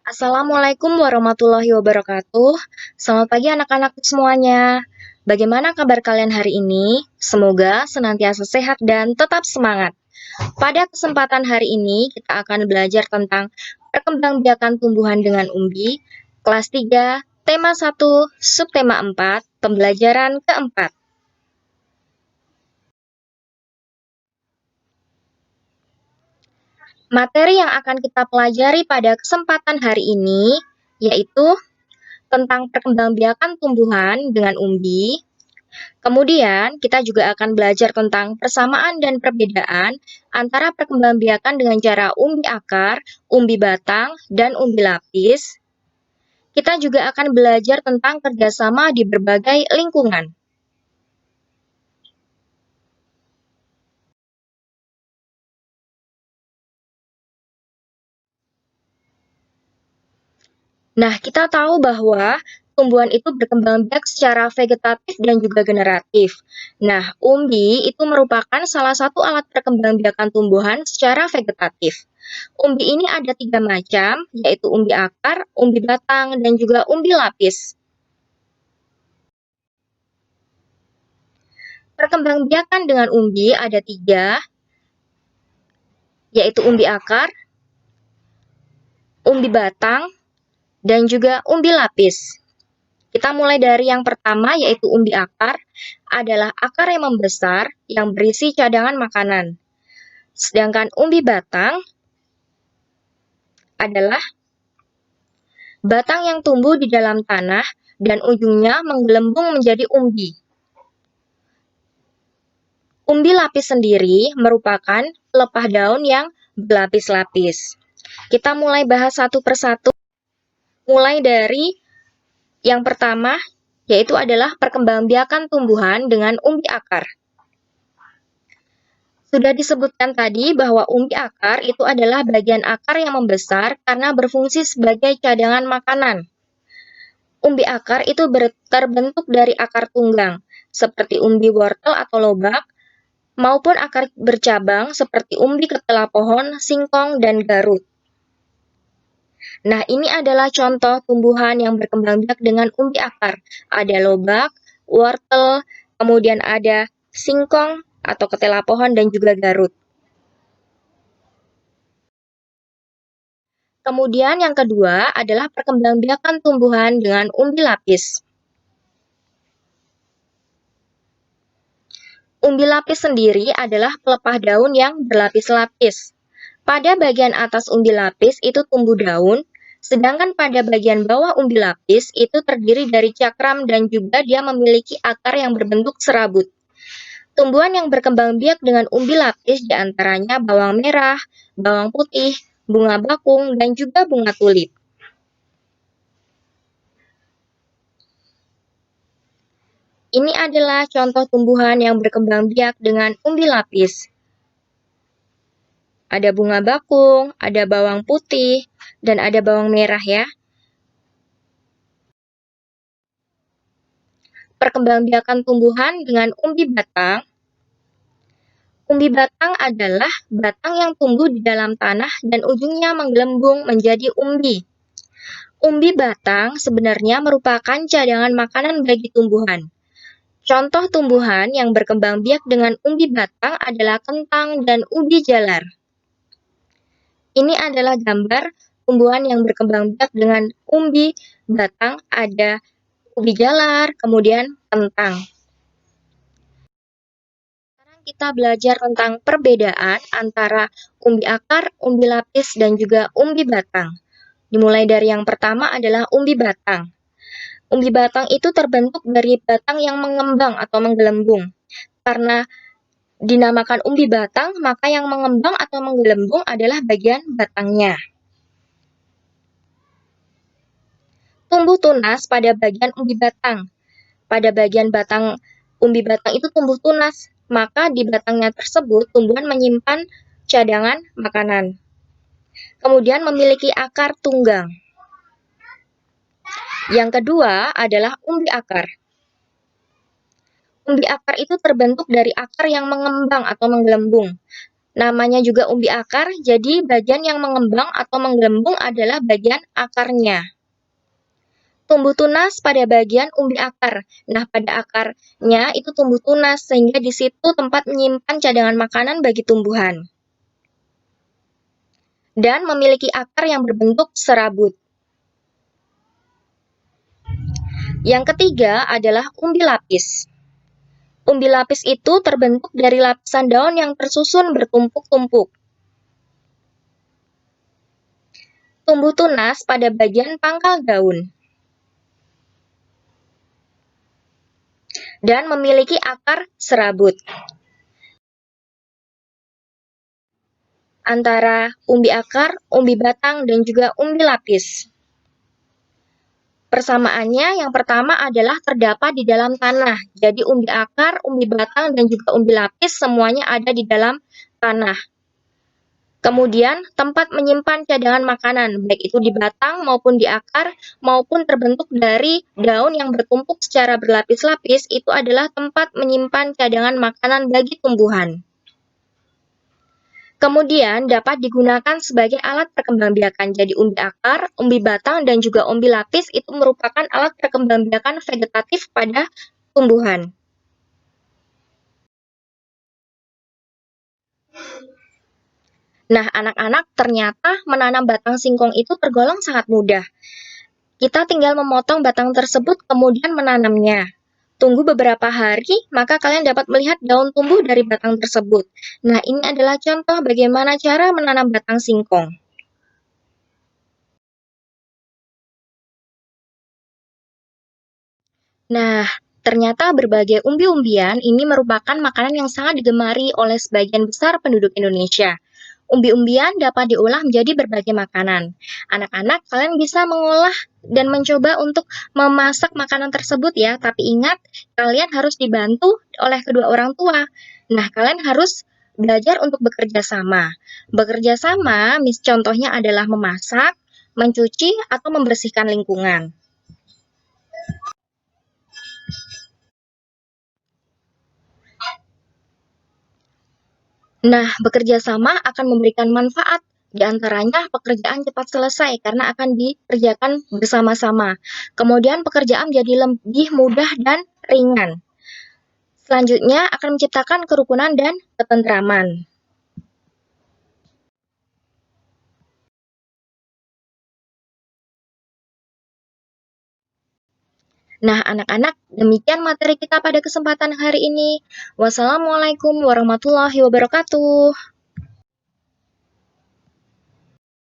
Assalamualaikum warahmatullahi wabarakatuh. Selamat pagi anak-anak semuanya. Bagaimana kabar kalian hari ini? Semoga senantiasa sehat dan tetap semangat. Pada kesempatan hari ini kita akan belajar tentang perkembangbiakan tumbuhan dengan umbi, kelas 3, tema 1, subtema 4, pembelajaran keempat. Materi yang akan kita pelajari pada kesempatan hari ini yaitu tentang perkembangbiakan tumbuhan dengan umbi. Kemudian, kita juga akan belajar tentang persamaan dan perbedaan antara perkembangbiakan dengan cara umbi akar, umbi batang, dan umbi lapis. Kita juga akan belajar tentang kerjasama di berbagai lingkungan. Nah, kita tahu bahwa tumbuhan itu berkembang biak secara vegetatif dan juga generatif. Nah, umbi itu merupakan salah satu alat perkembangbiakan tumbuhan secara vegetatif. Umbi ini ada 3 macam, yaitu umbi akar, umbi batang, dan juga umbi lapis. Perkembangbiakan dengan umbi ada 3, yaitu umbi akar, umbi batang, dan juga umbi lapis. Kita mulai dari yang pertama, yaitu umbi akar, adalah akar yang membesar yang berisi cadangan makanan. Sedangkan umbi batang adalah batang yang tumbuh di dalam tanah dan ujungnya menggelembung menjadi umbi. Umbi lapis sendiri merupakan pelepah daun yang berlapis-lapis. Kita mulai bahas satu persatu, mulai dari yang pertama, yaitu adalah perkembangbiakan tumbuhan dengan umbi akar. Sudah disebutkan tadi bahwa umbi akar itu adalah bagian akar yang membesar karena berfungsi sebagai cadangan makanan. Umbi akar itu terbentuk dari akar tunggang, seperti umbi wortel atau lobak, maupun akar bercabang seperti umbi ketela pohon, singkong, dan garut. Nah, ini adalah contoh tumbuhan yang berkembang biak dengan umbi akar. Ada lobak, wortel, kemudian ada singkong atau ketela pohon, dan juga garut. Kemudian yang kedua adalah perkembangbiakan tumbuhan dengan umbi lapis. Umbi lapis sendiri adalah pelepah daun yang berlapis-lapis. Pada bagian atas umbi lapis itu tumbuh daun, sedangkan pada bagian bawah umbi lapis itu terdiri dari cakram dan juga dia memiliki akar yang berbentuk serabut. Tumbuhan yang berkembang biak dengan umbi lapis diantaranya bawang merah, bawang putih, bunga bakung, dan juga bunga tulip. Ini adalah contoh tumbuhan yang berkembang biak dengan umbi lapis. Ada bunga bakung, ada bawang putih, dan ada bawang merah ya. Perkembangbiakan tumbuhan dengan umbi batang. Umbi batang adalah batang yang tumbuh di dalam tanah dan ujungnya menggelembung menjadi umbi. Umbi batang sebenarnya merupakan cadangan makanan bagi tumbuhan. Contoh tumbuhan yang berkembang biak dengan umbi batang adalah kentang dan ubi jalar. Ini adalah gambar tumbuhan yang berkembang biak dengan umbi batang, ada ubi jalar, kemudian kentang. Sekarang kita belajar tentang perbedaan antara umbi akar, umbi lapis, dan juga umbi batang. Dimulai dari yang pertama adalah umbi batang. Umbi batang itu terbentuk dari batang yang mengembang atau menggelembung. Karena dinamakan umbi batang, maka yang mengembang atau menggelembung adalah bagian batangnya. Tumbuh tunas pada bagian umbi batang. Pada bagian batang umbi batang itu tumbuh tunas, maka di batangnya tersebut tumbuhan menyimpan cadangan makanan. Kemudian memiliki akar tunggang. Yang kedua adalah umbi akar. Umbi akar itu terbentuk dari akar yang mengembang atau menggelembung. Namanya juga umbi akar, jadi bagian yang mengembang atau menggelembung adalah bagian akarnya. Tumbuh tunas pada bagian umbi akar. Nah, pada akarnya itu tumbuh tunas, sehingga di situ tempat menyimpan cadangan makanan bagi tumbuhan. Dan memiliki akar yang berbentuk serabut. Yang ketiga adalah umbi lapis. Umbi lapis itu terbentuk dari lapisan daun yang tersusun bertumpuk-tumpuk. Tumbuh tunas pada bagian pangkal daun. Dan memiliki akar serabut. Antara umbi akar, umbi batang, dan juga umbi lapis. Persamaannya yang pertama adalah terdapat di dalam tanah. Jadi umbi akar, umbi batang, dan juga umbi lapis semuanya ada di dalam tanah. Kemudian tempat menyimpan cadangan makanan, baik itu di batang maupun di akar, maupun terbentuk dari daun yang bertumpuk secara berlapis-lapis, itu adalah tempat menyimpan cadangan makanan bagi tumbuhan. Kemudian dapat digunakan sebagai alat perkembangbiakan. Jadi umbi akar, umbi batang, dan juga umbi lapis itu merupakan alat perkembangbiakan vegetatif pada tumbuhan. Nah, anak-anak, ternyata menanam batang singkong itu tergolong sangat mudah. Kita tinggal memotong batang tersebut kemudian menanamnya. Tunggu beberapa hari, maka kalian dapat melihat daun tumbuh dari batang tersebut. Nah, ini adalah contoh bagaimana cara menanam batang singkong. Nah, ternyata berbagai umbi-umbian ini merupakan makanan yang sangat digemari oleh sebagian besar penduduk Indonesia. Umbi-umbian dapat diolah menjadi berbagai makanan. Anak-anak, kalian bisa mengolah dan mencoba untuk memasak makanan tersebut ya, tapi ingat, kalian harus dibantu oleh kedua orang tua. Nah, kalian harus belajar untuk bekerja sama. Bekerja sama, contohnya adalah memasak, mencuci, atau membersihkan lingkungan. Nah, bekerja sama akan memberikan manfaat. Di antaranya pekerjaan cepat selesai karena akan dikerjakan bersama-sama. Kemudian pekerjaan jadi lebih mudah dan ringan. Selanjutnya akan menciptakan kerukunan dan ketentraman. Nah, anak-anak, demikian materi kita pada kesempatan hari ini. Wassalamualaikum warahmatullahi wabarakatuh.